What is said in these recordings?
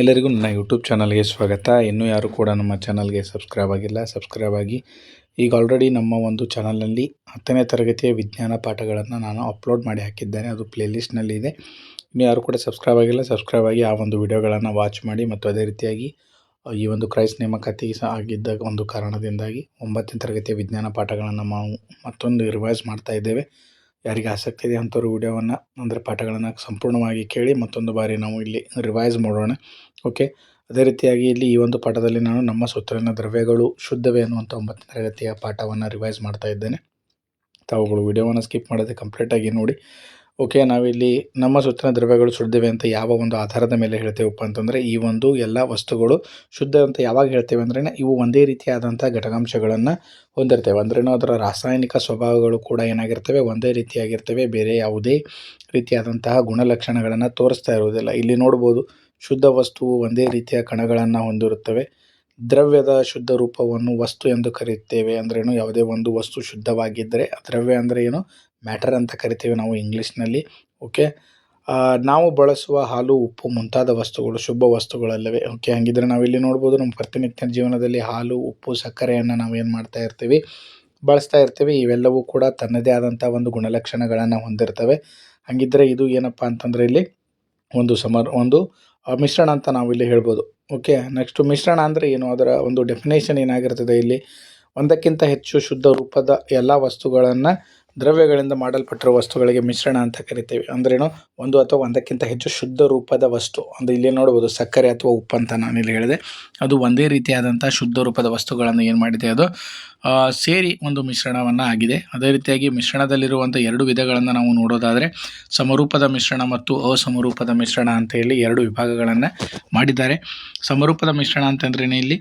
ಎಲ್ಲರಿಗೂ ನನ್ನ ಯೂಟ್ಯೂಬ್ ಚಾನಲ್ಗೆ ಸ್ವಾಗತ. ಇನ್ನೂ ಯಾರು ಕೂಡ ನಮ್ಮ ಚಾನಲ್ಗೆ ಸಬ್ಸ್ಕ್ರೈಬ್ ಆಗಿಲ್ಲ, ಸಬ್ಸ್ಕ್ರೈಬ್ ಆಗಿ. ಈಗ ಆಲ್ರೆಡಿ ನಮ್ಮ ಒಂದು ಚಾನಲ್ನಲ್ಲಿ 10ನೇ ತರಗತಿಯ ವಿಜ್ಞಾನ ಪಾಠಗಳನ್ನು ನಾನು ಅಪ್ಲೋಡ್ ಮಾಡಿ ಹಾಕಿದ್ದೇನೆ. ಅದು ಪ್ಲೇಲಿಸ್ಟ್ನಲ್ಲಿ ಇದೆ. ಇನ್ನೂ ಯಾರು ಕೂಡ ಸಬ್ಸ್ಕ್ರೈಬ್ ಆಗಿಲ್ಲ, ಸಬ್ಸ್ಕ್ರೈಬ್ ಆಗಿ ಆ ಒಂದು ವಿಡಿಯೋಗಳನ್ನು ವಾಚ್ ಮಾಡಿ. ಮತ್ತು ಅದೇ ರೀತಿಯಾಗಿ ಈ ಒಂದು ಕ್ರೈಸ್ಟ್ ನೇಮಕಾತಿ ಆಗಿದ್ದ ಒಂದು ಕಾರಣದಿಂದಾಗಿ 9ನೇ ತರಗತಿಯ ವಿಜ್ಞಾನ ಪಾಠಗಳನ್ನು ನಾವು ಮತ್ತೊಂದು ರಿವೈಸ್ ಮಾಡ್ತಾ ಇದ್ದೇವೆ. ಯಾರಿಗೆ ಆಸಕ್ತಿ ಇದೆ ಅಂಥವ್ರು ವಿಡಿಯೋವನ್ನು ಅಂದರೆ ಪಾಠಗಳನ್ನು ಸಂಪೂರ್ಣವಾಗಿ ಕೇಳಿ ಮತ್ತೊಂದು ಬಾರಿ ನಾವು ಇಲ್ಲಿ ರಿವೈಸ್ ಮಾಡೋಣ. ಓಕೆ, ಅದೇ ರೀತಿಯಾಗಿ ಇಲ್ಲಿ ಈ ಒಂದು ಪಾಠದಲ್ಲಿ ನಾನು ನಮ್ಮ ಸುತ್ತಲಿನ ದ್ರವ್ಯಗಳು ಶುದ್ಧವೇ ಅನ್ನುವಂಥ 9ನೇ ತರಗತಿಯ ಪಾಠವನ್ನು ರಿವೈಸ್ ಮಾಡ್ತಾ ಇದ್ದೇನೆ. ತಾವುಗಳು ವಿಡಿಯೋವನ್ನು ಸ್ಕಿಪ್ ಮಾಡದೆ ಕಂಪ್ಲೀಟಾಗಿ ನೋಡಿ. ಓಕೆ, ನಾವಿಲ್ಲಿ ನಮ್ಮ ಸುತ್ತಲಿನ ದ್ರವ್ಯಗಳು ಶುದ್ಧವೇ ಅಂತ ಯಾವ ಒಂದು ಆಧಾರದ ಮೇಲೆ ಹೇಳ್ತೇವಪ್ಪ ಅಂತಂದರೆ, ಈ ಒಂದು ಎಲ್ಲ ವಸ್ತುಗಳು ಶುದ್ಧ ಅಂತ ಯಾವಾಗ ಹೇಳ್ತೇವೆ ಅಂದ್ರೆ ಇವು ಒಂದೇ ರೀತಿಯಾದಂಥ ಘಟಕಾಂಶಗಳನ್ನು ಹೊಂದಿರ್ತೇವೆ. ಅಂದ್ರೇನು ಅದರ ರಾಸಾಯನಿಕ ಸ್ವಭಾವಗಳು ಕೂಡ ಏನಾಗಿರ್ತವೆ, ಒಂದೇ ರೀತಿಯಾಗಿರ್ತವೆ. ಬೇರೆ ಯಾವುದೇ ರೀತಿಯಾದಂತಹ ಗುಣಲಕ್ಷಣಗಳನ್ನು ತೋರಿಸ್ತಾ ಇರುವುದಿಲ್ಲ. ಇಲ್ಲಿ ನೋಡ್ಬೋದು, ಶುದ್ಧ ವಸ್ತುವು ಒಂದೇ ರೀತಿಯ ಕಣಗಳನ್ನು ಹೊಂದಿರುತ್ತವೆ. ದ್ರವ್ಯದ ಶುದ್ಧ ರೂಪವನ್ನು ವಸ್ತು ಎಂದು ಕರೆಯುತ್ತೇವೆ. ಅಂದ್ರೇನು, ಯಾವುದೇ ಒಂದು ವಸ್ತು ಶುದ್ಧವಾಗಿದ್ದರೆ ದ್ರವ್ಯ ಅಂದರೆ ಏನು, ಮ್ಯಾಟರ್ ಅಂತ ಕರಿತೇವೆ ನಾವು ಇಂಗ್ಲೀಷ್ನಲ್ಲಿ. ಓಕೆ, ನಾವು ಬಳಸುವ ಹಾಲು, ಉಪ್ಪು ಮುಂತಾದ ವಸ್ತುಗಳು ಶುದ್ಧ ವಸ್ತುಗಳಲ್ಲವೇ. ಓಕೆ, ಹಾಗಿದ್ರೆ ನಾವಿಲ್ಲಿ ನೋಡ್ಬೋದು, ನಮ್ಮ ಪ್ರತಿನಿತ್ಯ ಜೀವನದಲ್ಲಿ ಹಾಲು, ಉಪ್ಪು, ಸಕ್ಕರೆಯನ್ನು ನಾವು ಏನು ಮಾಡ್ತಾ ಇರ್ತೀವಿ, ಬಳಸ್ತಾ ಇರ್ತೀವಿ. ಇವೆಲ್ಲವೂ ಕೂಡ ತನ್ನದೇ ಆದಂಥ ಒಂದು ಗುಣಲಕ್ಷಣಗಳನ್ನು ಹೊಂದಿರ್ತವೆ. ಹಾಗಿದ್ದರೆ ಇದು ಏನಪ್ಪ ಅಂತಂದರೆ ಇಲ್ಲಿ ಒಂದು ಮಿಶ್ರಣ ಅಂತ ನಾವಿಲ್ಲಿ ಹೇಳ್ಬೋದು. ಓಕೆ, ನೆಕ್ಸ್ಟು ಮಿಶ್ರಣ ಅಂದರೆ ಏನು, ಅದರ ಒಂದು ಡೆಫಿನೇಷನ್ ಏನಾಗಿರ್ತದೆ, ಇಲ್ಲಿ ಒಂದಕ್ಕಿಂತ ಹೆಚ್ಚು ಶುದ್ಧ ರೂಪದ ಎಲ್ಲ ವಸ್ತುಗಳನ್ನು ದ್ರವ್ಯಗಳಿಂದ ಮಾಡಲ್ಪಟ್ಟಿರುವ ವಸ್ತುಗಳಿಗೆ ಮಿಶ್ರಣ ಅಂತ ಕರಿತೇವೆ. ಅಂದ್ರೇನು, ಒಂದು ಅಥವಾ ಒಂದಕ್ಕಿಂತ ಹೆಚ್ಚು ಶುದ್ಧ ರೂಪದ ವಸ್ತು ಅಂದರೆ ಇಲ್ಲಿ ನೋಡ್ಬೋದು ಸಕ್ಕರೆ ಅಥವಾ ಉಪ್ಪು ಅಂತ ನಾನಿಲ್ಲಿ ಹೇಳಿದೆ. ಅದು ಒಂದೇ ರೀತಿಯಾದಂಥ ಶುದ್ಧ ರೂಪದ ವಸ್ತುಗಳನ್ನು ಏನು ಮಾಡಿದೆ, ಅದು ಸೇರಿ ಒಂದು ಮಿಶ್ರಣವನ್ನು ಆಗಿದೆ. ಅದೇ ರೀತಿಯಾಗಿ ಮಿಶ್ರಣದಲ್ಲಿರುವಂಥ 2 ವಿಧಗಳನ್ನು ನಾವು ನೋಡೋದಾದರೆ, ಸಮರೂಪದ ಮಿಶ್ರಣ ಮತ್ತು ಅಸಮರೂಪದ ಮಿಶ್ರಣ ಅಂತ ಹೇಳಿ 2 ವಿಭಾಗಗಳನ್ನು ಮಾಡಿದ್ದಾರೆ. ಸಮರೂಪದ ಮಿಶ್ರಣ ಅಂತಂದ್ರೆ ಇಲ್ಲಿ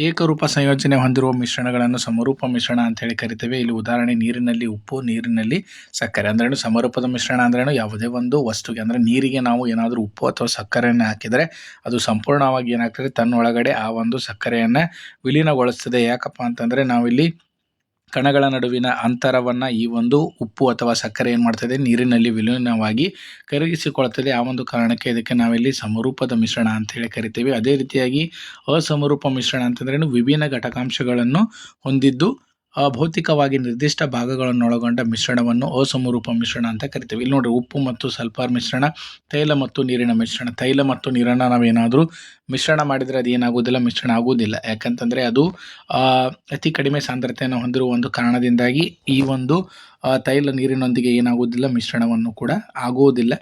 ಏಕರೂಪ ಸಂಯೋಜನೆ ಹೊಂದಿರುವ ಮಿಶ್ರಣಗಳನ್ನು ಸಮರೂಪ ಮಿಶ್ರಣ ಅಂತ ಹೇಳಿ ಕರಿತೇವೆ. ಇಲ್ಲಿ ಉದಾಹರಣೆ ನೀರಿನಲ್ಲಿ ಉಪ್ಪು, ನೀರಿನಲ್ಲಿ ಸಕ್ಕರೆ. ಅಂದ್ರೇನು, ಸಮರೂಪದ ಮಿಶ್ರಣ ಅಂದ್ರೇನು, ಯಾವುದೇ ಒಂದು ವಸ್ತುಗೆ ಅಂದರೆ ನೀರಿಗೆ ನಾವು ಏನಾದರೂ ಉಪ್ಪು ಅಥವಾ ಸಕ್ಕರೆಯನ್ನು ಹಾಕಿದರೆ ಅದು ಸಂಪೂರ್ಣವಾಗಿ ಏನಾಗ್ತದೆ, ತನ್ನೊಳಗಡೆ ಆ ಒಂದು ಸಕ್ಕರೆಯನ್ನು ವಿಲೀನಗೊಳಿಸ್ತದೆ. ಯಾಕಪ್ಪ ಅಂತಂದರೆ ನಾವಿಲ್ಲಿ ಕಣಗಳ ನಡುವಿನ ಅಂತರವನ್ನು ಈ ಒಂದು ಉಪ್ಪು ಅಥವಾ ಸಕ್ಕರೆ ಏನು ಮಾಡ್ತದೆ, ನೀರಿನಲ್ಲಿ ವಿಲೀನವಾಗಿ ಕರಗಿಸಿಕೊಳ್ತದೆ. ಆ ಒಂದು ಕಾರಣಕ್ಕೆ ಇದಕ್ಕೆ ನಾವಿಲ್ಲಿ ಸಮರೂಪದ ಮಿಶ್ರಣ ಅಂತ ಹೇಳಿ ಕರಿತೀವಿ. ಅದೇ ರೀತಿಯಾಗಿ ಅಸಮರೂಪ ಮಿಶ್ರಣ ಅಂತಂದ್ರೆ ವಿಭಿನ್ನ ಘಟಕಾಂಶಗಳನ್ನು ಹೊಂದಿದ್ದು ಭೌತಿಕವಾಗಿ ನಿರ್ದಿಷ್ಟ ಭಾಗಗಳನ್ನೊಳಗೊಂಡ ಮಿಶ್ರಣವನ್ನು ಅಸಮರೂಪ ಮಿಶ್ರಣ ಅಂತ ಕರಿತೀವಿ. ಇಲ್ಲಿ ನೋಡಿರಿ, ಉಪ್ಪು ಮತ್ತು ಸಲ್ಫರ್ ಮಿಶ್ರಣ, ತೈಲ ಮತ್ತು ನೀರಿನ ಮಿಶ್ರಣ. ತೈಲ ಮತ್ತು ನೀರನ್ನು ನಾವೇನಾದರೂ ಮಿಶ್ರಣ ಮಾಡಿದರೆ ಅದು ಏನಾಗೋದಿಲ್ಲ, ಮಿಶ್ರಣ ಆಗುವುದಿಲ್ಲ. ಯಾಕಂತಂದರೆ ಅದು ಅತಿ ಕಡಿಮೆ ಸಾಂದ್ರತೆಯನ್ನು ಹೊಂದಿರುವ ಒಂದು ಕಾರಣದಿಂದಾಗಿ ಈ ಒಂದು ತೈಲ ನೀರಿನೊಂದಿಗೆ ಏನಾಗುವುದಿಲ್ಲ, ಮಿಶ್ರಣವನ್ನು ಕೂಡ ಆಗುವುದಿಲ್ಲ.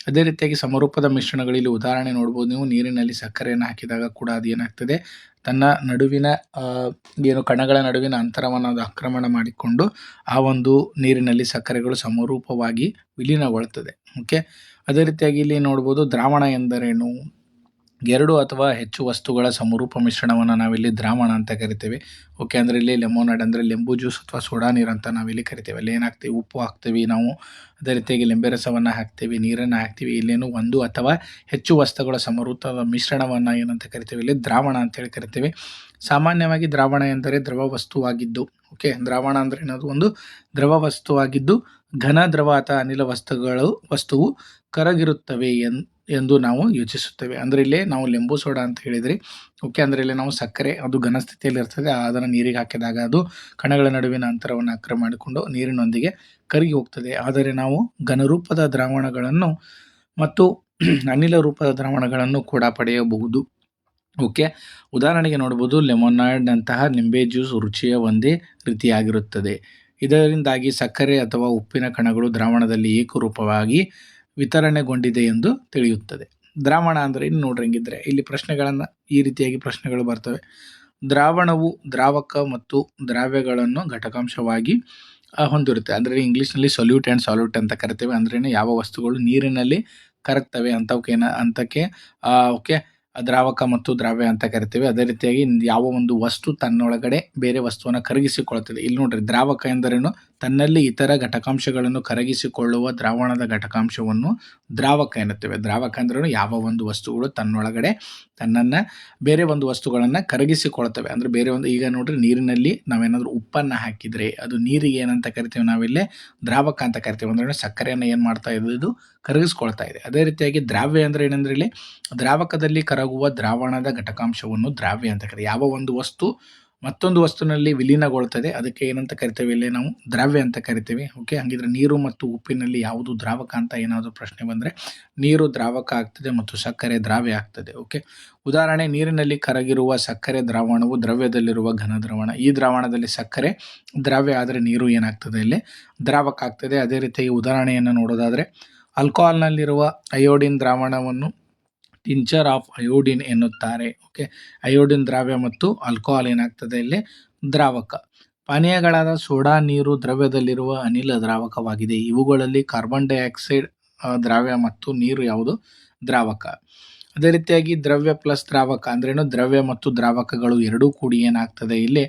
ಅದೇ ರೀತಿಯಾಗಿ ಸಮರೂಪದ ಮಿಶ್ರಣಗಳಲ್ಲಿ ಉದಾಹರಣೆ ನೋಡ್ಬೋದು ನೀವು. ನೀರಿನಲ್ಲಿ ಸಕ್ಕರೆಯನ್ನು ಹಾಕಿದಾಗ ಕೂಡ ಅದು ಏನಾಗ್ತದೆ, ತನ್ನ ನಡುವಿನ ಕಣಗಳ ನಡುವಿನ ಅಂತರವನ್ನು ಅದು ಆಕ್ರಮಣ ಮಾಡಿಕೊಂಡು ಆ ಒಂದು ನೀರಿನಲ್ಲಿ ಸಕ್ಕರೆಗಳು ಸಮರೂಪವಾಗಿ ವಿಲೀನಗೊಳ್ಳುತ್ತದೆ. ಓಕೆ, ಅದೇ ರೀತಿಯಾಗಿ ಇಲ್ಲಿ ನೋಡ್ಬೋದು, ದ್ರಾವಣ ಎಂದರೇನು, 2 ಅಥವಾ ಹೆಚ್ಚು ವಸ್ತುಗಳ ಸಮರೂಪ ಮಿಶ್ರಣವನ್ನು ನಾವಿಲ್ಲಿ ದ್ರಾವಣ ಅಂತ ಕರಿತೇವೆ. ಓಕೆ, ಅಂದರೆ ಇಲ್ಲಿ ಲೆಮೋನೈಡ್ ಅಂದರೆ ಲೆಂಬು ಜ್ಯೂಸ್ ಅಥವಾ ಸೋಡಾ ನೀರು ಅಂತ ನಾವಿಲ್ಲಿ ಕರಿತೇವೆ. ಅಲ್ಲಿ ಏನಾಗ್ತೀವಿ, ಉಪ್ಪು ಹಾಕ್ತೀವಿ ನಾವು, ಅದೇ ರೀತಿಯಾಗಿ ಲಿಂಬೆ ರಸವನ್ನು ಹಾಕ್ತೀವಿ, ನೀರನ್ನು ಹಾಕ್ತೀವಿ. ಇಲ್ಲೇನು 1 ಅಥವಾ ಹೆಚ್ಚು ವಸ್ತುಗಳ ಸಮರೂಪದ ಮಿಶ್ರಣವನ್ನು ಏನಂತ ಕರಿತೇವೆ, ಇಲ್ಲಿ ದ್ರಾವಣ ಅಂತೇಳಿ ಕರಿತೇವೆ. ಸಾಮಾನ್ಯವಾಗಿ ದ್ರಾವಣ ಎಂದರೆ ದ್ರವ ವಸ್ತುವಾಗಿದ್ದು, ಓಕೆ, ದ್ರಾವಣ ಅಂದರೆ ಏನದು, ಒಂದು ದ್ರವ ವಸ್ತುವಾಗಿದ್ದು ಘನ, ದ್ರವ ಅಥವಾ ಅನಿಲ ವಸ್ತುವು ಕರಗಿರುತ್ತವೆ ಎಂದು ನಾವು ಯೋಚಿಸುತ್ತೇವೆ. ಅಂದರೆ ಇಲ್ಲಿ ನಾವು ಲೆಂಬು ಸೋಡಾ ಅಂತ ಹೇಳಿದ್ರಿ. ಓಕೆ, ಅಂದರೆ ಇಲ್ಲಿ ನಾವು ಸಕ್ಕರೆ ಅದು ಘನ ಸ್ಥಿತಿಯಲ್ಲಿ ಇರ್ತದೆ, ಅದನ್ನು ನೀರಿಗೆ ಹಾಕಿದಾಗ ಅದು ಕಣಗಳ ನಡುವಿನ ಅಂತರವನ್ನು ಆಕ್ರಮಣ ಮಾಡಿಕೊಂಡು ನೀರಿನೊಂದಿಗೆ ಕರಗಿ ಹೋಗ್ತದೆ. ಆದರೆ ನಾವು ಘನರೂಪದ ದ್ರಾವಣಗಳನ್ನು ಮತ್ತು ಅನಿಲ ರೂಪದ ದ್ರಾವಣಗಳನ್ನು ಕೂಡ ಪಡೆಯಬಹುದು. ಓಕೆ, ಉದಾಹರಣೆಗೆ ನೋಡ್ಬೋದು, ಲೆಮೊನೈಡ್ ಅಂತಹ ನಿಂಬೆ ಜ್ಯೂಸ್ ರುಚಿಯ ಒಂದೇ ರೀತಿಯಾಗಿರುತ್ತದೆ. ಇದರಿಂದಾಗಿ ಸಕ್ಕರೆ ಅಥವಾ ಉಪ್ಪಿನ ಕಣಗಳು ದ್ರಾವಣದಲ್ಲಿ ಏಕರೂಪವಾಗಿ ವಿತರಣೆಗೊಂಡಿದೆ ಎಂದು ತಿಳಿಯುತ್ತದೆ. ದ್ರಾವಣ ಅಂದರೆ ಇನ್ನು ನೋಡ್ರಿ, ಹಿಂಗಿದ್ರೆ ಇಲ್ಲಿ ಪ್ರಶ್ನೆಗಳನ್ನು ಈ ರೀತಿಯಾಗಿ ಪ್ರಶ್ನೆಗಳು ಬರ್ತವೆ. ದ್ರಾವಣವು ದ್ರಾವಕ ಮತ್ತು ದ್ರಾವ್ಯಗಳನ್ನು ಘಟಕಾಂಶವಾಗಿ ಹೊಂದಿರುತ್ತೆ. ಅಂದರೆ ಇಂಗ್ಲೀಷ್ನಲ್ಲಿ ಸೊಲ್ಯೂಟ್ ಆ್ಯಂಡ್ ಸಾಲ್ಯೂಟ್ ಅಂತ ಕರಿತೇವೆ. ಅಂದ್ರೇನು, ಯಾವ ವಸ್ತುಗಳು ನೀರಿನಲ್ಲಿ ಕರಗ್ತವೆ ಅಂತಕ್ಕೆ ಓಕೆ, ದ್ರಾವಕ ಮತ್ತು ದ್ರಾವ್ಯ ಅಂತ ಕರಿತೇವೆ. ಅದೇ ರೀತಿಯಾಗಿ ಯಾವ ಒಂದು ವಸ್ತು ತನ್ನೊಳಗಡೆ ಬೇರೆ ವಸ್ತುವನ್ನು ಕರಗಿಸಿಕೊಳ್ತದೆ. ಇಲ್ಲಿ ನೋಡ್ರಿ, ದ್ರಾವಕ ಎಂದರೇನು, ತನ್ನಲ್ಲಿ ಇತರ ಘಟಕಾಂಶಗಳನ್ನು ಕರಗಿಸಿಕೊಳ್ಳುವ ದ್ರಾವಣದ ಘಟಕಾಂಶವನ್ನು ದ್ರಾವಕ ಎನ್ನುತ್ತೇವೆ. ದ್ರಾವಕ ಅಂದ್ರೂ ಯಾವ ಒಂದು ವಸ್ತುಗಳು ತನ್ನೊಳಗಡೆ ತನ್ನನ್ನು ಬೇರೆ ಒಂದು ವಸ್ತುಗಳನ್ನು ಕರಗಿಸಿಕೊಳ್ತವೆ. ಅಂದರೆ ಬೇರೆ ಒಂದು, ಈಗ ನೋಡ್ರಿ, ನೀರಿನಲ್ಲಿ ನಾವೇನಾದರೂ ಉಪ್ಪನ್ನು ಹಾಕಿದರೆ ಅದು ನೀರಿಗೆ ಏನಂತ ಕರಿತೀವಿ, ನಾವಿಲ್ಲೇ ದ್ರಾವಕ ಅಂತ ಕರಿತೀವಿ. ಅಂದ್ರೆ ಸಕ್ಕರೆಯನ್ನು ಏನು ಮಾಡ್ತಾ ಇದೆ, ಇದು ಕರಗಿಸ್ಕೊಳ್ತಾ ಇದೆ. ಅದೇ ರೀತಿಯಾಗಿ ದ್ರಾವ್ಯ ಅಂದರೆ ಏನಂದ್ರೆ ಇಲ್ಲಿ ದ್ರಾವಕದಲ್ಲಿ ಕರಗುವ ದ್ರಾವಣದ ಘಟಕಾಂಶವನ್ನು ದ್ರಾವ್ಯ ಅಂತ ಕರೀತೀವಿ. ಯಾವ ಒಂದು ವಸ್ತು ಮತ್ತೊಂದು ವಸ್ತುವಿನಲ್ಲಿ ವಿಲೀನಗೊಳ್ತದೆ ಅದಕ್ಕೆ ಏನಂತ ಕರಿತೇವೆ, ಇಲ್ಲಿ ನಾವು ದ್ರಾವ್ಯ ಅಂತ ಕರಿತೇವೆ. ಓಕೆ, ಹಾಗಿದ್ರೆ ನೀರು ಮತ್ತು ಉಪ್ಪಿನಲ್ಲಿ ಯಾವುದು ದ್ರಾವಕ ಅಂತ ಏನಾದರೂ ಪ್ರಶ್ನೆ ಬಂದರೆ ನೀರು ದ್ರಾವಕ ಆಗ್ತದೆ ಮತ್ತು ಸಕ್ಕರೆ ದ್ರಾವ್ಯ ಆಗ್ತದೆ. ಓಕೆ, ಉದಾಹರಣೆ, ನೀರಿನಲ್ಲಿ ಕರಗಿರುವ ಸಕ್ಕರೆ ದ್ರಾವಣವು ದ್ರವ್ಯದಲ್ಲಿರುವ ಘನ ದ್ರಾವಣ. ಈ ದ್ರಾವಣದಲ್ಲಿ ಸಕ್ಕರೆ ದ್ರಾವ್ಯ ಆದರೆ ನೀರು ಏನಾಗ್ತದೆ, ಇಲ್ಲಿ ದ್ರಾವಕ ಆಗ್ತದೆ. ಅದೇ ರೀತಿಯಾಗಿ ಉದಾಹರಣೆಯನ್ನು ನೋಡೋದಾದರೆ ಆಲ್ಕೋಹಾಲ್ನಲ್ಲಿರುವ ಅಯೋಡಿನ್ ದ್ರಾವಣವನ್ನು ಟಿಂಚರ್ ಆಫ್ ಅಯೋಡಿನ್ ಎನ್ನುತ್ತಾರೆ. ಓಕೆ, ಅಯೋಡಿನ್ ದ್ರಾವ್ಯ ಮತ್ತು ಆಲ್ಕೋಹಾಲ್ ಏನಾಗ್ತದೆ, ಇಲ್ಲಿ ದ್ರಾವಕ. ಪಾನೀಯಗಳಾದ ಸೋಡಾ ನೀರು ದ್ರವ್ಯದಲ್ಲಿರುವ ಅನಿಲ ದ್ರಾವಕವಾಗಿದೆ. ಇವುಗಳಲ್ಲಿ ಕಾರ್ಬನ್ ಡೈಆಕ್ಸೈಡ್ ದ್ರಾವ್ಯ ಮತ್ತು ನೀರು ಯಾವುದು ದ್ರಾವಕ. ಅದೇ ರೀತಿಯಾಗಿ ದ್ರವ್ಯ ಪ್ಲಸ್ ದ್ರಾವಕ ಅಂದ್ರೇನು, ದ್ರವ್ಯ ಮತ್ತು ದ್ರಾವಕಗಳು ಎರಡೂ ಕೂಡಿ ಏನಾಗ್ತದೆ, ಇಲ್ಲಿ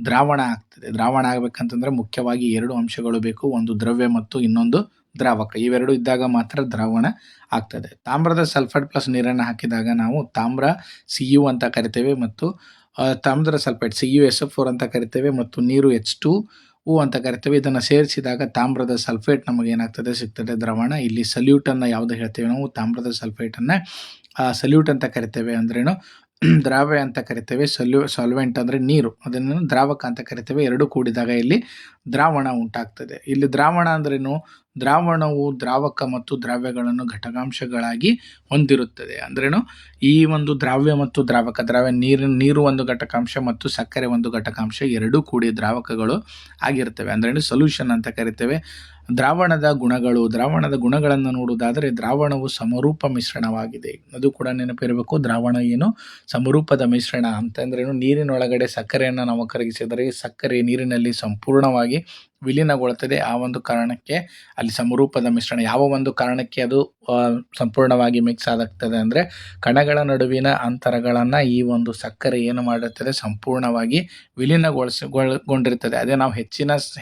ದ್ರಾವಣ ಆಗ್ತದೆ. ದ್ರಾವಣ ಆಗ್ಬೇಕಂತಂದ್ರೆ ಮುಖ್ಯವಾಗಿ ಎರಡು ಅಂಶಗಳು ಬೇಕು, ಒಂದು ದ್ರವ್ಯ ಮತ್ತು ಇನ್ನೊಂದು ದ್ರಾವಕ. ಇವೆರಡು ಇದ್ದಾಗ ಮಾತ್ರ ದ್ರಾವಣ ಆಗ್ತದೆ. ತಾಮ್ರದ ಸಲ್ಫೈಡ್ ಪ್ಲಸ್ ನೀರನ್ನು ಹಾಕಿದಾಗ ನಾವು ತಾಮ್ರ Cu ಅಂತ ಕರಿತೇವೆ ಮತ್ತು ತಾಮ್ರದ ಸಲ್ಫೈಡ್ CuSO4 ಅಂತ ಕರಿತೇವೆ ಮತ್ತು ನೀರು H2O ಅಂತ ಕರಿತೇವೆ. ಇದನ್ನು ಸೇರಿಸಿದಾಗ ತಾಮ್ರದ ಸಲ್ಫೇಟ್ ನಮಗೆ ಏನಾಗ್ತದೆ, ಸಿಗ್ತದೆ ದ್ರಾವಣ. ಇಲ್ಲಿ ಸಲ್ಯೂಟನ್ನು ಯಾವುದು ಹೇಳ್ತೇವೆ ನಾವು, ತಾಮ್ರದ ಸಲ್ಫೇಟನ್ನು ಸಲ್ಯೂಟ್ ಅಂತ ಕರಿತೇವೆ. ಅಂದ್ರೇನು, ದ್ರಾವ್ಯ ಅಂತ ಕರಿತೇವೆ. ಸಾಲ್ವೆಂಟ್ ಅಂದರೆ ನೀರು, ಅದನ್ನು ದ್ರಾವಕ ಅಂತ ಕರಿತೇವೆ. ಎರಡು ಕೂಡಿದಾಗ ಇಲ್ಲಿ ದ್ರಾವಣ ಉಂಟಾಗ್ತದೆ. ಇಲ್ಲಿ ದ್ರಾವಣ ಅಂದ್ರೇನು, ದ್ರಾವಣವು ದ್ರಾವಕ ಮತ್ತು ದ್ರಾವ್ಯಗಳನ್ನು ಘಟಕಾಂಶಗಳಾಗಿ ಹೊಂದಿರುತ್ತದೆ. ಅಂದ್ರೇನು, ಈ ಒಂದು ದ್ರಾವ್ಯ ಮತ್ತು ದ್ರಾವಕ, ನೀರು ಒಂದು ಘಟಕಾಂಶ ಮತ್ತು ಸಕ್ಕರೆ ಒಂದು ಘಟಕಾಂಶ ಎರಡೂ ಕೂಡಿ ದ್ರಾವಕಗಳು ಆಗಿರ್ತವೆ. ಅಂದ್ರೇನು, ಸೊಲ್ಯೂಷನ್ ಅಂತ ಕರಿತೇವೆ. ದ್ರಾವಣದ ಗುಣಗಳನ್ನು ನೋಡುವುದಾದರೆ ದ್ರಾವಣವು ಸಮರೂಪ ಮಿಶ್ರಣವಾಗಿದೆ. ಅದು ಕೂಡ ನೆನಪಿರಬೇಕು. ದ್ರಾವಣ ಏನು, ಸಮರೂಪದ ಮಿಶ್ರಣ ಅಂತಂದ್ರೇನು, ನೀರಿನೊಳಗಡೆ ಸಕ್ಕರೆಯನ್ನು ನಾವು ಕರಗಿಸಿದರೆ ಸಕ್ಕರೆ ನೀರಿನಲ್ಲಿ ಸಂಪೂರ್ಣವಾಗಿ ವಿಲೀನಗೊಳ್ಳುತ್ತದೆ. ಆ ಒಂದು ಕಾರಣಕ್ಕೆ ಅಲ್ಲಿ ಸಮರೂಪದ ಮಿಶ್ರಣ. ಯಾವ ಒಂದು ಕಾರಣಕ್ಕೆ ಅದು ಸಂಪೂರ್ಣವಾಗಿ ಮಿಕ್ಸ್ ಆಗುತ್ತದೆ ಅಂದರೆ ಕಣಗಳ ಅಂತರಗಳನ್ನು ಈ ಒಂದು ಸಕ್ಕರೆ ಏನು ಮಾಡಿರ್ತದೆ, ಸಂಪೂರ್ಣವಾಗಿ ವಿಲೀನಗೊಳಿಸಿಕೊಂಡಿರ್ತದೆ. ಅದೇ ನಾವು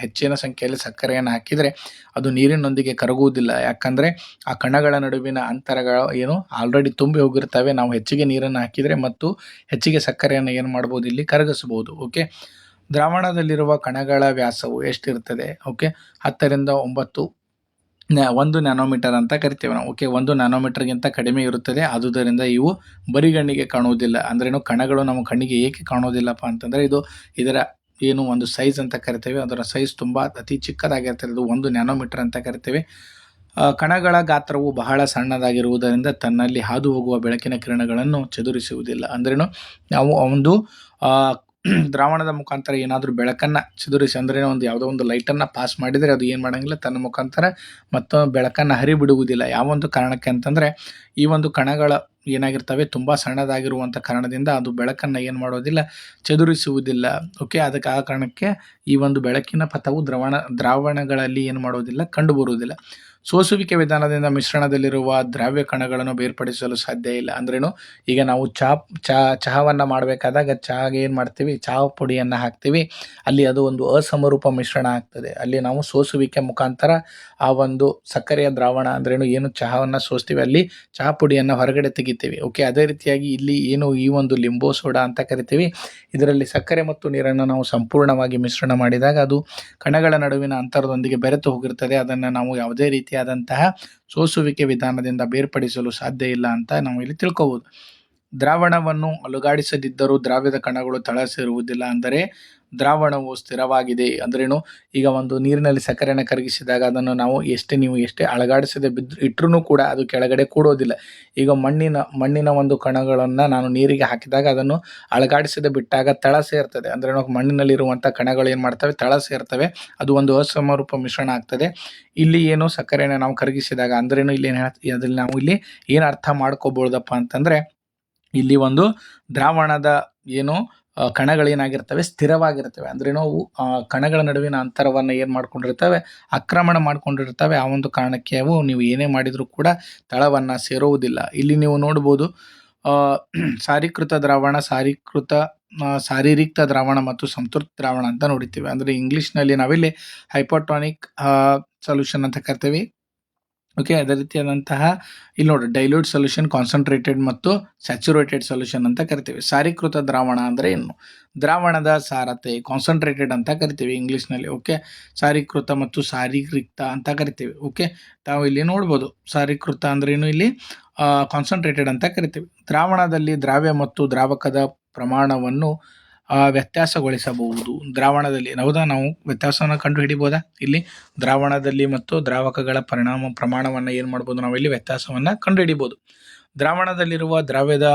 ಹೆಚ್ಚಿನ ಸಂಖ್ಯೆಯಲ್ಲಿ ಸಕ್ಕರೆಯನ್ನು ಹಾಕಿದರೆ ಅದು ನೀರಿನೊಂದಿಗೆ ಕರಗುವುದಿಲ್ಲ. ಯಾಕಂದರೆ ಆ ಕಣಗಳ ನಡುವಿನ ಅಂತರಗಳು ಏನು ಆಲ್ರೆಡಿ ತುಂಬಿ ಹೋಗಿರ್ತವೆ. ನಾವು ಹೆಚ್ಚಿಗೆ ನೀರನ್ನು ಹಾಕಿದರೆ ಮತ್ತು ಹೆಚ್ಚಿಗೆ ಸಕ್ಕರೆಯನ್ನು ಏನು ಮಾಡ್ಬೋದು, ಇಲ್ಲಿ ಕರಗಿಸ್ಬೋದು. ಓಕೆ, ದ್ರಾವಣದಲ್ಲಿರುವ ಕಣಗಳ ವ್ಯಾಸವು ಎಷ್ಟಿರ್ತದೆ, ಓಕೆ, 10 ರಿಂದ 9 1 ನ್ಯಾನೋಮೀಟರ್ ಅಂತ ಕರಿತೇವೆ ನಾವು. ಓಕೆ, 1 ನ್ಯಾನೋಮೀಟರ್ಗಿಂತ ಕಡಿಮೆ ಇರುತ್ತದೆ. ಆದುದರಿಂದ ಇವು ಬರಿಗಣ್ಣಿಗೆ ಕಾಣುವುದಿಲ್ಲ. ಅಂದ್ರೇನು, ಕಣಗಳು ನಮ್ಮ ಕಣ್ಣಿಗೆ ಏಕೆ ಕಾಣೋದಿಲ್ಲಪ್ಪ ಅಂತಂದರೆ ಇದರ ಏನು ಒಂದು ಸೈಜ್ ಅಂತ ಕರಿತೇವೆ, ಅದರ ಸೈಜ್ ತುಂಬ ಅತಿ ಚಿಕ್ಕದಾಗಿರ್ತದೆ. ಅದು 1 ನ್ಯಾನೋಮೀಟರ್ ಅಂತ ಕರಿತೇವೆ. ಕಣಗಳ ಗಾತ್ರವು ಬಹಳ ಸಣ್ಣದಾಗಿರುವುದರಿಂದ ತನ್ನಲ್ಲಿ ಹಾದು ಹೋಗುವ ಬೆಳಕಿನ ಕಿರಣಗಳನ್ನು ಚದುರಿಸುವುದಿಲ್ಲ. ಅಂದ್ರೇನು, ನಾವು ಒಂದು ದ್ರಾವಣದ ಮುಖಾಂತರ ಏನಾದರೂ ಬೆಳಕನ್ನು ಚದುರಿಸಿ, ಅಂದರೆ ಯಾವುದೋ ಒಂದು ಲೈಟನ್ನು ಪಾಸ್ ಮಾಡಿದರೆ ಅದು ಏನು ಮಾಡೋಂಗಿಲ್ಲ, ತನ್ನ ಮುಖಾಂತರ ಮತ್ತೊಂದು ಬೆಳಕನ್ನು ಹರಿಬಿಡುವುದಿಲ್ಲ. ಯಾವೊಂದು ಕಾರಣಕ್ಕೆ ಅಂತಂದರೆ ಈ ಒಂದು ಕಣಗಳ ಏನಾಗಿರ್ತವೆ ತುಂಬ ಸಣ್ಣದಾಗಿರುವಂಥ ಕಾರಣದಿಂದ ಅದು ಬೆಳಕನ್ನು ಏನು ಮಾಡೋದಿಲ್ಲ, ಚದುರಿಸುವುದಿಲ್ಲ. ಓಕೆ, ಅದಕ್ಕೆ ಆ ಕಾರಣಕ್ಕೆ ಈ ಒಂದು ಬೆಳಕಿನ ಪಥವು ದ್ರಾವಣಗಳಲ್ಲಿ ಏನು ಮಾಡೋದಿಲ್ಲ, ಕಂಡುಬರುವುದಿಲ್ಲ. ಸೋಸುವಿಕೆ ವಿಧಾನದಿಂದ ಮಿಶ್ರಣದಲ್ಲಿರುವ ದ್ರಾವ್ಯ ಕಣಗಳನ್ನು ಬೇರ್ಪಡಿಸಲು ಸಾಧ್ಯ ಇಲ್ಲ. ಅಂದ್ರೇನು, ಈಗ ನಾವು ಚಹಾವನ್ನು ಮಾಡಬೇಕಾದಾಗ ಚಹಾಗೆ ಏನು ಮಾಡ್ತೀವಿ, ಚಹಾ ಪುಡಿಯನ್ನು ಹಾಕ್ತೀವಿ. ಅಲ್ಲಿ ಅದು ಒಂದು ಅಸಮರೂಪ ಮಿಶ್ರಣ ಆಗ್ತದೆ. ಅಲ್ಲಿ ನಾವು ಸೋಸುವಿಕೆ ಮುಖಾಂತರ ಆ ಒಂದು ಸಕ್ಕರೆಯ ದ್ರಾವಣ ಅಂದ್ರೇನು, ಏನು ಚಹಾವನ್ನು ಸೋಸ್ತೀವಿ ಅಲ್ಲಿ ಚಹಾ ಪುಡಿಯನ್ನು ಹೊರಗಡೆ ತೆಗಿತೀವಿ. ಓಕೆ, ಅದೇ ರೀತಿಯಾಗಿ ಇಲ್ಲಿ ಏನು ಈ ಒಂದು ಲಿಂಬೋ ಸೋಡಾ ಅಂತ ಕರಿತೀವಿ, ಇದರಲ್ಲಿ ಸಕ್ಕರೆ ಮತ್ತು ನೀರನ್ನು ನಾವು ಸಂಪೂರ್ಣವಾಗಿ ಮಿಶ್ರಣ ಮಾಡಿದಾಗ ಅದು ಕಣಗಳ ನಡುವಿನ ಅಂತರದೊಂದಿಗೆ ಬೆರೆತು ಹೋಗಿರ್ತದೆ. ಅದನ್ನು ನಾವು ಯಾವುದೇ ರೀತಿಯಾದಂತಹ ಸೋಸುವಿಕೆ ವಿಧಾನದಿಂದ ಬೇರ್ಪಡಿಸಲು ಸಾಧ್ಯ ಇಲ್ಲ ಅಂತ ನಾವು ಇಲ್ಲಿ ತಿಳ್ಕೊಬೋದು. ದ್ರಾವಣವನ್ನು ಅಲುಗಾಡಿಸದಿದ್ದರೂ ದ್ರಾವ್ಯದ ಕಣಗಳು ತಳ ಸೇರುವುದಿಲ್ಲ. ಅಂದರೆ ದ್ರಾವಣವು ಸ್ಥಿರವಾಗಿದೆ. ಅಂದ್ರೇನು, ಈಗ ಒಂದು ನೀರಿನಲ್ಲಿ ಸಕ್ಕರೆಯನ್ನು ಕರಗಿಸಿದಾಗ ಅದನ್ನು ನಾವು ನೀವು ಎಷ್ಟೇ ಅಲುಗಾಡಿಸದೆ ಇಟ್ಟರೂ ಕೂಡ ಅದು ಕೆಳಗಡೆ ಕೂಡೋದಿಲ್ಲ. ಈಗ ಮಣ್ಣಿನ ಒಂದು ಕಣಗಳನ್ನು ನಾನು ನೀರಿಗೆ ಹಾಕಿದಾಗ ಅದನ್ನು ಅಲುಗಾಡಿಸದೆ ಬಿಟ್ಟಾಗ ತಳ ಸೇರ್ತದೆ. ಅಂದ್ರೆ ಮಣ್ಣಿನಲ್ಲಿರುವಂಥ ಕಣಗಳು ಏನು ಮಾಡ್ತವೆ, ತಳ ಸೇರ್ತವೆ. ಅದು ಒಂದು ಅಸಮರೂಪ ಮಿಶ್ರಣ ಆಗ್ತದೆ. ಇಲ್ಲಿ ಏನು ಸಕ್ಕರೆಯನ್ನು ನಾವು ಕರಗಿಸಿದಾಗ ಅಂದ್ರೇನು, ಇಲ್ಲಿ ಅದ್ರಲ್ಲಿ ನಾವು ಇಲ್ಲಿ ಏನು ಅರ್ಥ ಮಾಡ್ಕೋಬೋದಪ್ಪ ಅಂತಂದರೆ, ಇಲ್ಲಿ ಒಂದು ದ್ರಾವಣದ ಏನು ಕಣಗಳೇನಾಗಿರ್ತವೆ, ಸ್ಥಿರವಾಗಿರ್ತವೆ. ಅಂದ್ರೇನು, ಅವು ಕಣಗಳ ನಡುವಿನ ಅಂತರವನ್ನು ಏನು ಮಾಡ್ಕೊಂಡಿರ್ತವೆ, ಆಕ್ರಮಣ ಮಾಡ್ಕೊಂಡಿರ್ತವೆ. ಆ ಒಂದು ಕಾರಣಕ್ಕೆ ಅವು ನೀವು ಏನೇ ಮಾಡಿದರೂ ಕೂಡ ತಳವನ್ನು ಸೇರುವುದಿಲ್ಲ. ಇಲ್ಲಿ ನೀವು ನೋಡ್ಬೋದು ಸಾರೀಕೃತ ದ್ರಾವಣ, ಸಾರೀಕೃತ ಶಾರೀರಿಕ ದ್ರಾವಣ ಮತ್ತು ಸಂತೃಪ್ತ ದ್ರಾವಣ ಅಂತ ನೋಡಿರ್ತೀವಿ. ಅಂದರೆ ಇಂಗ್ಲೀಷ್ನಲ್ಲಿ ನಾವಿಲ್ಲಿ ಹೈಪೋಟಾನಿಕ್ ಸೊಲ್ಯೂಷನ್ ಅಂತ ಕರಿತೀವಿ. ಓಕೆ, ಅದೇ ರೀತಿಯಾದಂತಹ ಇಲ್ಲಿ ನೋಡಿ ಡೈಲ್ಯೂಟ್ ಸೊಲ್ಯೂಷನ್, ಕಾನ್ಸಂಟ್ರೇಟೆಡ್ ಮತ್ತು ಸ್ಯಾಚುರೇಟೆಡ್ ಸೊಲ್ಯೂಷನ್ ಅಂತ ಕರಿತೀವಿ. ಸಾರೀಕೃತ ದ್ರಾವಣ ಅಂದರೆ ಏನು? ದ್ರಾವಣದ ಸಾರತೆ ಕಾನ್ಸಂಟ್ರೇಟೆಡ್ ಅಂತ ಕರಿತೀವಿ ಇಂಗ್ಲೀಷ್ನಲ್ಲಿ. ಓಕೆ, ಸಾರೀಕೃತ ಮತ್ತು ಸಾರೀರಿಕ್ತ ಅಂತ ಕರಿತೀವಿ. ಓಕೆ, ತಾವು ಇಲ್ಲಿ ನೋಡ್ಬೋದು ಸಾರೀಕೃತ ಅಂದ್ರೇನು, ಇಲ್ಲಿ ಕಾನ್ಸಂಟ್ರೇಟೆಡ್ ಅಂತ ಕರಿತೀವಿ. ದ್ರಾವಣದಲ್ಲಿ ದ್ರಾವ್ಯ ಮತ್ತು ದ್ರಾವಕದ ಪ್ರಮಾಣವನ್ನು ವ್ಯತ್ಯಾಸಗೊಳಿಸಬಹುದು. ದ್ರಾವಣದಲ್ಲಿ ಹೌದಾ, ನಾವು ವ್ಯತ್ಯಾಸವನ್ನು ಕಂಡು ಹಿಡಿಬೋದಾ? ಇಲ್ಲಿ ದ್ರಾವಣದಲ್ಲಿ ಮತ್ತು ದ್ರಾವಕಗಳ ಪ್ರಮಾಣವನ್ನು ಏನು ಮಾಡ್ಬೋದು, ನಾವಿಲ್ಲಿ ವ್ಯತ್ಯಾಸವನ್ನು ಕಂಡು ಹಿಡಿಬೋದು. ದ್ರಾವಣದಲ್ಲಿರುವ ದ್ರಾವ್ಯದ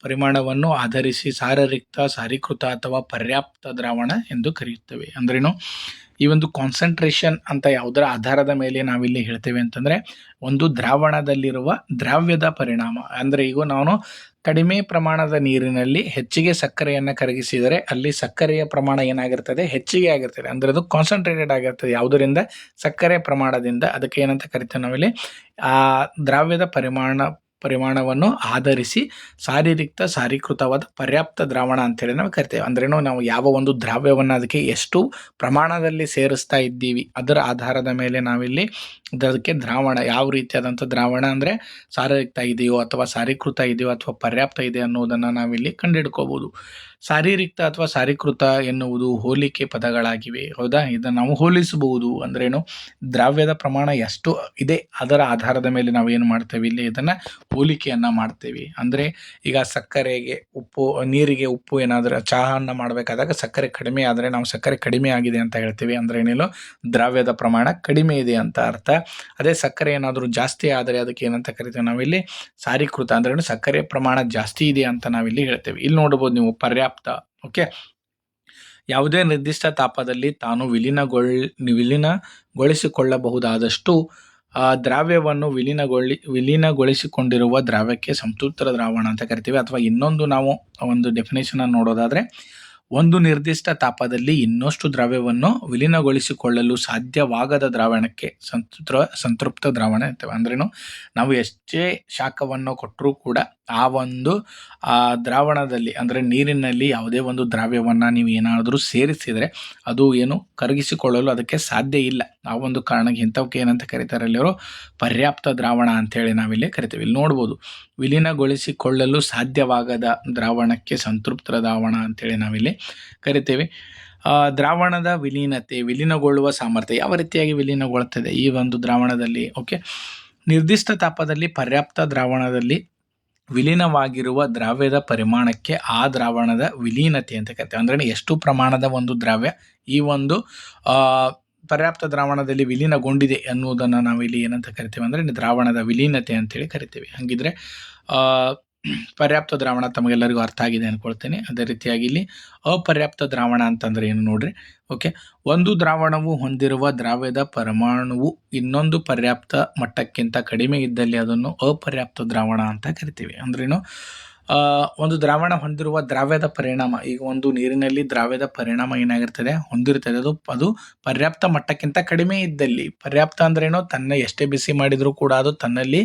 ಪರಿಮಾಣವನ್ನು ಆಧರಿಸಿ ಸಾರರಿಕ್ತ, ಸಾರೀಕೃತ ಅಥವಾ ಪರ್ಯಾಪ್ತ ದ್ರಾವಣ ಎಂದು ಕರೆಯುತ್ತೇವೆ. ಅಂದ್ರೇನು? ಈ ಒಂದು ಕಾನ್ಸಂಟ್ರೇಷನ್ ಅಂತ ಯಾವುದರ ಆಧಾರದ ಮೇಲೆ ನಾವಿಲ್ಲಿ ಹೇಳ್ತೇವೆ ಅಂತಂದರೆ, ಒಂದು ದ್ರಾವಣದಲ್ಲಿರುವ ದ್ರಾವ್ಯದ ಪರಿಣಾಮ. ಅಂದರೆ ಈಗ ನಾನು ಕಡಿಮೆ ಪ್ರಮಾಣದ ನೀರಿನಲ್ಲಿ ಹೆಚ್ಚಿಗೆ ಸಕ್ಕರೆಯನ್ನು ಕರಗಿಸಿದರೆ ಅಲ್ಲಿ ಸಕ್ಕರೆಯ ಪ್ರಮಾಣ ಏನಾಗಿರ್ತದೆ, ಹೆಚ್ಚಿಗೆ ಆಗಿರ್ತದೆ. ಅಂದರೆ ಅದು ಕಾನ್ಸಂಟ್ರೇಟೆಡ್ ಆಗಿರ್ತದೆ. ಯಾವುದರಿಂದ? ಸಕ್ಕರೆ ಪ್ರಮಾಣದಿಂದ. ಅದಕ್ಕೆ ಏನಂತ ಕರಿತೇವೆ ನಾವಿಲ್ಲಿ, ಆ ದ್ರಾವ್ಯದ ಪರಿಮಾಣವನ್ನು ಆಧರಿಸಿ ಸಾರೀರಿಕ್ತ, ಸಾರೀಕೃತವಾದ ಪರ್ಯಾಪ್ತ ದ್ರಾವಣ ಅಂತೇಳಿ ನಾವು ಕರಿತೇವೆ. ಅಂದ್ರೇನು, ನಾವು ಯಾವ ಒಂದು ದ್ರಾವ್ಯವನ್ನು ಅದಕ್ಕೆ ಎಷ್ಟು ಪ್ರಮಾಣದಲ್ಲಿ ಸೇರಿಸ್ತಾ ಇದ್ದೀವಿ ಅದರ ಆಧಾರದ ಮೇಲೆ ನಾವಿಲ್ಲಿ ಅದಕ್ಕೆ ದ್ರಾವಣ, ಯಾವ ರೀತಿಯಾದಂಥ ದ್ರಾವಣ ಅಂದರೆ ಸಾರೀರಿಕ್ತ ಇದೆಯೋ ಅಥವಾ ಸಾರೀಕೃತ ಇದೆಯೋ ಅಥವಾ ಪರ್ಯಾಪ್ತ ಇದೆ ಅನ್ನೋದನ್ನು ನಾವಿಲ್ಲಿ ಕಂಡುಹಿಡ್ಕೋಬಹುದು. ಶಾರೀರಿಕ್ತ ಅಥವಾ ಸಾರೀಕೃತ ಎನ್ನುವುದು ಹೋಲಿಕೆ ಪದಗಳಾಗಿವೆ. ಹೌದಾ, ಇದನ್ನು ನಾವು ಹೋಲಿಸಬಹುದು. ಅಂದ್ರೇನು? ದ್ರಾವ್ಯದ ಪ್ರಮಾಣ ಎಷ್ಟು ಇದೆ ಅದರ ಆಧಾರದ ಮೇಲೆ ನಾವು ಏನು ಮಾಡ್ತೇವೆ, ಇಲ್ಲಿ ಇದನ್ನು ಹೋಲಿಕೆಯನ್ನು ಮಾಡ್ತೇವೆ. ಅಂದರೆ ಈಗ ಸಕ್ಕರೆಗೆ ಉಪ್ಪು, ನೀರಿಗೆ ಉಪ್ಪು ಏನಾದರೂ ಚಹಾವನ್ನು ಮಾಡಬೇಕಾದಾಗ ಸಕ್ಕರೆ ಕಡಿಮೆ ಆದರೆ ನಾವು ಸಕ್ಕರೆ ಕಡಿಮೆ ಆಗಿದೆ ಅಂತ ಹೇಳ್ತೀವಿ. ಅಂದರೆ ಏನಿಲ್ಲ, ದ್ರಾವ್ಯದ ಪ್ರಮಾಣ ಕಡಿಮೆ ಇದೆ ಅಂತ ಅರ್ಥ. ಅದೇ ಸಕ್ಕರೆ ಏನಾದರೂ ಜಾಸ್ತಿ ಆದರೆ ಅದಕ್ಕೆ ಏನಂತ ಕರಿತೇವೆ ನಾವಿಲ್ಲಿ, ಸಾರೀಕೃತ. ಅಂದ್ರೆ ಸಕ್ಕರೆ ಪ್ರಮಾಣ ಜಾಸ್ತಿ ಇದೆ ಅಂತ ನಾವಿಲ್ಲಿ ಹೇಳ್ತೇವೆ. ಇಲ್ಲಿ ನೋಡ್ಬೋದು ನೀವು ಪರ್ಯಾಪ್ತ. ಓಕೆ, ಯಾವುದೇ ನಿರ್ದಿಷ್ಟ ತಾಪದಲ್ಲಿ ತಾನು ವಿಲೀನಗೊಳಿಸಿಕೊಳ್ಳಬಹುದಾದಷ್ಟು ದ್ರಾವ್ಯವನ್ನು ವಿಲೀನಗೊಳಿಸಿಕೊಂಡಿರುವ ದ್ರಾವ್ಯಕ್ಕೆ ಸಂತೃಪ್ತ ದ್ರಾವಣ ಅಂತ ಕರಿತೀವಿ. ಅಥವಾ ಇನ್ನೊಂದು ನಾವು ಒಂದು ಡೆಫಿನೇಷನ್ ಅನ್ನು ನೋಡೋದಾದರೆ, ಒಂದು ನಿರ್ದಿಷ್ಟ ತಾಪದಲ್ಲಿ ಇನ್ನಷ್ಟು ದ್ರಾವ್ಯವನ್ನು ವಿಲೀನಗೊಳಿಸಿಕೊಳ್ಳಲು ಸಾಧ್ಯವಾಗದ ದ್ರಾವಣಕ್ಕೆ ಸಂತೃಪ್ತ ದ್ರಾವಣ ಇರ್ತವೆ. ಅಂದ್ರೇನು, ನಾವು ಎಷ್ಟೇ ಶಾಖವನ್ನು ಕೊಟ್ಟರೂ ಕೂಡ ಆ ಒಂದು ದ್ರಾವಣದಲ್ಲಿ ಅಂದರೆ ನೀರಿನಲ್ಲಿ ಯಾವುದೇ ಒಂದು ದ್ರಾವ್ಯವನ್ನು ನೀವು ಏನಾದರೂ ಸೇರಿಸಿದರೆ ಅದು ಏನು ಕರಗಿಸಿಕೊಳ್ಳಲು ಅದಕ್ಕೆ ಸಾಧ್ಯ ಇಲ್ಲ. ಆ ಒಂದು ಕಾರಣಕ್ಕೆ ಇಂಥವಕ್ಕೆ ಏನಂತ ಕರೀತಾರೆ ಅಲ್ಲಿವರು, ಪರ್ಯಾಪ್ತ ದ್ರಾವಣ ಅಂಥೇಳಿ ನಾವಿಲ್ಲಿ ಕರಿತೀವಿ. ಇಲ್ಲಿ ನೋಡ್ಬೋದು, ವಿಲೀನಗೊಳಿಸಿಕೊಳ್ಳಲು ಸಾಧ್ಯವಾಗದ ದ್ರಾವಣಕ್ಕೆ ಸಂತೃಪ್ತ ದ್ರಾವಣ ಅಂಥೇಳಿ ನಾವಿಲ್ಲಿ ಕರಿತೇವೆ. ದ್ರಾವಣದ ವಿಲೀನಗೊಳ್ಳುವ ಸಾಮರ್ಥ್ಯ ಯಾವ ರೀತಿಯಾಗಿ ವಿಲೀನಗೊಳ್ಳುತ್ತದೆ ಈ ಒಂದು ದ್ರಾವಣದಲ್ಲಿ? ಓಕೆ, ನಿರ್ದಿಷ್ಟ ತಾಪದಲ್ಲಿ ಪರ್ಯಾಪ್ತ ದ್ರಾವಣದಲ್ಲಿ ವಿಲೀನವಾಗಿರುವ ದ್ರಾವ್ಯದ ಪರಿಮಾಣಕ್ಕೆ ಆ ದ್ರಾವಣದ ವಿಲೀನತೆ ಅಂತ ಕರಿತೇವೆ. ಅಂದರೆ ಎಷ್ಟು ಪ್ರಮಾಣದ ಒಂದು ದ್ರಾವ್ಯ ಈ ಒಂದು ಪರ್ಯಾಪ್ತ ದ್ರಾವಣದಲ್ಲಿ ವಿಲೀನಗೊಂಡಿದೆ ಎನ್ನುವುದನ್ನು ನಾವಿಲ್ಲಿ ಏನಂತ ಕರಿತೇವೆ ಅಂದರೆ ದ್ರಾವಣದ ವಿಲೀನತೆ ಅಂತೇಳಿ ಕರಿತೇವೆ. ಹಾಗಿದ್ರೆ ಪರ್ಯಾಪ್ತ ದ್ರಾವಣ ತಮಗೆಲ್ಲರಿಗೂ ಅರ್ಥ ಆಗಿದೆ ಅಂದ್ಕೊಳ್ತೇನೆ. ಅದೇ ರೀತಿಯಾಗಿ ಇಲ್ಲಿ ಅಪರ್ಯಾಪ್ತ ದ್ರಾವಣ ಅಂತಂದರೆ ಏನು ನೋಡ್ರಿ. ಓಕೆ, ಒಂದು ದ್ರಾವಣವು ಹೊಂದಿರುವ ದ್ರಾವ್ಯದ ಪರಮಾಣುವು ಇನ್ನೊಂದು ಪರ್ಯಾಪ್ತ ಮಟ್ಟಕ್ಕಿಂತ ಕಡಿಮೆ ಇದ್ದಲ್ಲಿ ಅದನ್ನು ಅಪರ್ಯಾಪ್ತ ದ್ರಾವಣ ಅಂತ ಕರಿತೀವಿ. ಅಂದ್ರೇನು, ಒಂದು ದ್ರಾವಣ ಹೊಂದಿರುವ ದ್ರಾವ್ಯದ ಪರಿಣಾಮ, ಈಗ ಒಂದು ನೀರಿನಲ್ಲಿ ದ್ರಾವ್ಯದ ಪರಿಣಾಮ ಏನಾಗಿರ್ತದೆ, ಹೊಂದಿರ್ತದೆ, ಅದು ಪರ್ಯಾಪ್ತ ಮಟ್ಟಕ್ಕಿಂತ ಕಡಿಮೆ ಇದ್ದಲ್ಲಿ. ಪರ್ಯಾಪ್ತ ಅಂದ್ರೇನೋ, ತನ್ನ ಎಷ್ಟೇ ಬಿಸಿ ಮಾಡಿದರೂ ಕೂಡ ಅದು ತನ್ನಲ್ಲಿ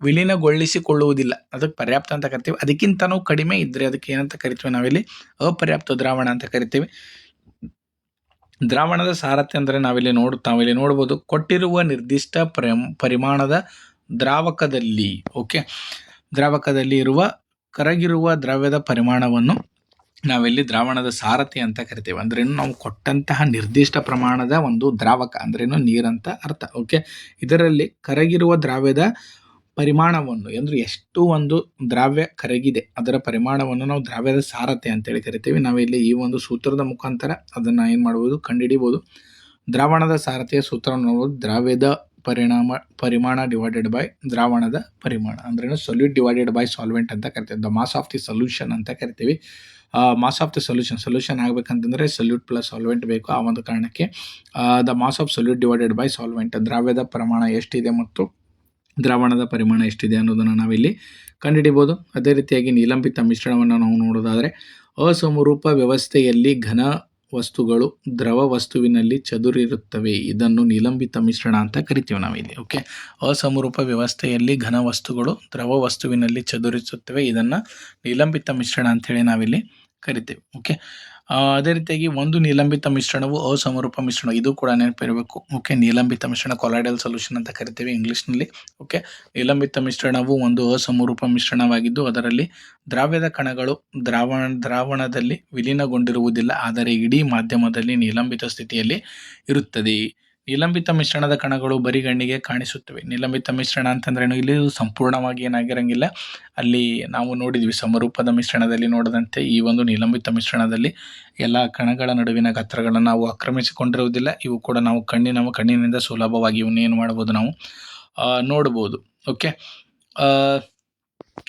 ವಿಲೀನಗೊಳಿಸಿಕೊಳ್ಳುವುದಿಲ್ಲ, ಅದಕ್ಕೆ ಪರ್ಯಾಪ್ತ ಅಂತ ಕರಿತೀವಿ. ಅದಕ್ಕಿಂತನೂ ಕಡಿಮೆ ಇದ್ದರೆ ಅದಕ್ಕೆ ಏನಂತ ಕರಿತೀವಿ ನಾವಿಲ್ಲಿ, ಅಪರ್ಯಾಪ್ತ ದ್ರಾವಣ ಅಂತ ಕರಿತೀವಿ. ದ್ರಾವಣದ ಸಾರತೆ ಅಂದರೆ ನಾವಿಲ್ಲಿ ನೋಡ್ಬೋದು, ಕೊಟ್ಟಿರುವ ನಿರ್ದಿಷ್ಟ ಪರಿಮಾಣದ ದ್ರಾವಕದಲ್ಲಿ, ಓಕೆ, ದ್ರಾವಕದಲ್ಲಿ ಇರುವ ಕರಗಿರುವ ದ್ರವ್ಯದ ಪರಿಮಾಣವನ್ನು ನಾವಿಲ್ಲಿ ದ್ರಾವಣದ ಸಾರತೆ ಅಂತ ಕರಿತೇವೆ. ಅಂದ್ರೇನು, ನಾವು ಕೊಟ್ಟಂತಹ ನಿರ್ದಿಷ್ಟ ಪ್ರಮಾಣದ ಒಂದು ದ್ರಾವಕ ಅಂದ್ರೇನು, ನೀರಂತ ಅರ್ಥ. ಓಕೆ, ಇದರಲ್ಲಿ ಕರಗಿರುವ ದ್ರಾವ್ಯದ ಪರಿಮಾಣವನ್ನು ಅಂದರೆ ಎಷ್ಟು ಒಂದು ದ್ರಾವ್ಯ ಕರಗಿದೆ ಅದರ ಪರಿಮಾಣವನ್ನು ನಾವು ದ್ರಾವ್ಯದ ಸಾರತೆ ಅಂತೇಳಿ ಕರಿತೀವಿ. ನಾವಿಲ್ಲಿ ಈ ಒಂದು ಸೂತ್ರದ ಮುಖಾಂತರ ಅದನ್ನು ಏನು ಮಾಡ್ಬೋದು, ಕಂಡುಹಿಡಿಬೋದು. ದ್ರಾವಣದ ಸಾರತೆಯ ಸೂತ್ರವನ್ನು ನೋಡ್ಬೋದು, ದ್ರಾವ್ಯದ ಪರಿಮಾಣ ಡಿವೈಡೆಡ್ ಬೈ ದ್ರಾವಣದ ಪರಿಮಾಣ. ಅಂದ್ರೇನು, ಸೊಲ್ಯೂಟ್ ಡಿವೈಡೆಡ್ ಬೈ ಸಾಲ್ವೆಂಟ್ ಅಂತ ಕರಿತೀವಿ. The mass of the solution ಅಂತ ಕರಿತೀವಿ. ಮಾಸ್ ಆಫ್ ದಿ ಸೊಲ್ಯೂಷನ್ ಆಗಬೇಕಂತಂದರೆ ಸೊಲ್ಯೂಟ್ ಪ್ಲಸ್ ಸಾಲ್ವೆಂಟ್ ಬೇಕು. ಆ ಒಂದು ಕಾರಣಕ್ಕೆ the mass of solute divided by solvent, ದ್ರಾವ್ಯದ ಪ್ರಮಾಣ ಎಷ್ಟಿದೆ ಮತ್ತು ದ್ರಾವಣದ ಪರಿಮಾಣ ಎಷ್ಟಿದೆ ಅನ್ನೋದನ್ನು ನಾವಿಲ್ಲಿ ಕಂಡುಹಿಡಿಬೋದು. ಅದೇ ರೀತಿಯಾಗಿ ನಿಲಂಬಿತ ಮಿಶ್ರಣವನ್ನು ನಾವು ನೋಡೋದಾದರೆ, ಅಸಮರೂಪ ವ್ಯವಸ್ಥೆಯಲ್ಲಿ ಘನ ವಸ್ತುಗಳು ದ್ರವ ವಸ್ತುವಿನಲ್ಲಿ ಚದುರಿರುತ್ತವೆ, ಇದನ್ನು ನಿಲಂಬಿತ ಮಿಶ್ರಣ ಅಂತ ಕರಿತೀವಿ ನಾವಿಲ್ಲಿ. ಓಕೆ, ಅಸಮರೂಪ ವ್ಯವಸ್ಥೆಯಲ್ಲಿ ಘನ ವಸ್ತುಗಳು ದ್ರವ ವಸ್ತುವಿನಲ್ಲಿ ಚದುರಿಸುತ್ತವೆ, ಇದನ್ನು ನಿಲಂಬಿತ ಮಿಶ್ರಣ ಅಂಥೇಳಿ ನಾವಿಲ್ಲಿ ಕರಿತೇವೆ. ಓಕೆ. ಅದೇ ರೀತಿಯಾಗಿ ಒಂದು ನಿಲಂಬಿತ ಮಿಶ್ರಣವು ಅಸಮರೂಪ ಮಿಶ್ರಣ, ಇದು ಕೂಡ ನೆನಪಿರಬೇಕು. ಓಕೆ. ನಿಲಂಬಿತ ಮಿಶ್ರಣ ಕೊಲಾಯ್ಡಲ್ ಸೊಲ್ಯೂಷನ್ ಅಂತ ಕರಿತೇವೆ ಇಂಗ್ಲೀಷ್ನಲ್ಲಿ. ಓಕೆ. ನಿಲಂಬಿತ ಮಿಶ್ರಣವು ಒಂದು ಅಸಮರೂಪ ಮಿಶ್ರಣವಾಗಿದ್ದು ಅದರಲ್ಲಿ ದ್ರಾವ್ಯದ ಕಣಗಳು ದ್ರಾವಣದಲ್ಲಿ ವಿಲೀನಗೊಂಡಿರುವುದಿಲ್ಲ, ಆದರೆ ಇಡೀ ಮಾಧ್ಯಮದಲ್ಲಿ ನಿಲಂಬಿತ ಸ್ಥಿತಿಯಲ್ಲಿ ಇರುತ್ತದೆ. ನಿಲಂಬಿತ ಮಿಶ್ರಣದ ಕಣಗಳು ಬರಿಗಣ್ಣಿಗೆ ಕಾಣಿಸುತ್ತವೆ. ನಿಲಂಬಿತ ಮಿಶ್ರಣ ಅಂತಂದ್ರೇನು, ಇಲ್ಲಿ ಸಂಪೂರ್ಣವಾಗಿ ಏನಾಗಿರಂಗಿಲ್ಲ. ಅಲ್ಲಿ ನಾವು ನೋಡಿದ್ವಿ ಸಮರೂಪದ ಮಿಶ್ರಣದಲ್ಲಿ ನೋಡದಂತೆ ಈ ಒಂದು ನಿಲಂಬಿತ ಮಿಶ್ರಣದಲ್ಲಿ ಎಲ್ಲ ಕಣಗಳ ನಡುವಿನ ಗಾತ್ರಗಳನ್ನು ನಾವು ಆಕ್ರಮಿಸಿಕೊಂಡಿರುವುದಿಲ್ಲ. ಇವು ಕೂಡ ನಾವು ಕಣ್ಣಿನಿಂದ ಸುಲಭವಾಗಿ ಇವನ್ನೇನು ಮಾಡ್ಬೋದು, ನಾವು ನೋಡ್ಬೋದು. ಓಕೆ.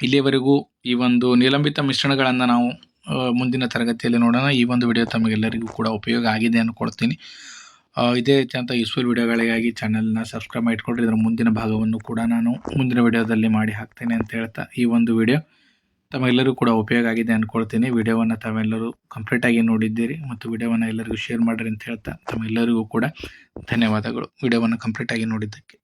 ಇಲ್ಲಿಯವರೆಗೂ ಈ ಒಂದು ನಿಲಂಬಿತ ಮಿಶ್ರಣಗಳನ್ನು ನಾವು ಮುಂದಿನ ತರಗತಿಯಲ್ಲಿ ನೋಡೋಣ. ಈ ಒಂದು ವಿಡಿಯೋ ತಮಗೆಲ್ಲರಿಗೂ ಕೂಡ ಉಪಯೋಗ ಆಗಿದೆ ಅಂದ್ಕೊಳ್ತೀನಿ. ಇದೇ ರೀತಿಯಂಥ ಯೂಸ್ಫುಲ್ ವಿಡಿಯೋಗಳಿಗಾಗಿ ಚಾನಲ್ನ ಸಬ್ಸ್ಕ್ರೈಬ್ ಮಾಡಿ ಇಟ್ಕೊಂಡ್ರೆ ಇದರ ಮುಂದಿನ ಭಾಗವನ್ನು ಕೂಡ ನಾನು ಮುಂದಿನ ವಿಡಿಯೋದಲ್ಲಿ ಮಾಡಿ ಹಾಕ್ತೇನೆ ಅಂತ ಹೇಳ್ತಾ ಈ ಒಂದು ವಿಡಿಯೋ ತಮಗೆಲ್ಲರೂ ಕೂಡ ಉಪಯೋಗ ಆಗಿದೆ ಅಂದ್ಕೊಳ್ತೀನಿ. ವಿಡಿಯೋವನ್ನು ತಾವೆಲ್ಲರೂ ಕಂಪ್ಲೀಟಾಗಿ ನೋಡಿದ್ದೀರಿ ಮತ್ತು ವಿಡಿಯೋವನ್ನು ಎಲ್ಲರಿಗೂ ಶೇರ್ ಮಾಡಿರಿ ಅಂತ ಹೇಳ್ತಾ ತಮ್ಮೆಲ್ಲರಿಗೂ ಕೂಡ ಧನ್ಯವಾದಗಳು ವಿಡಿಯೋವನ್ನು ಕಂಪ್ಲೀಟಾಗಿ ನೋಡಿದ್ದಕ್ಕೆ.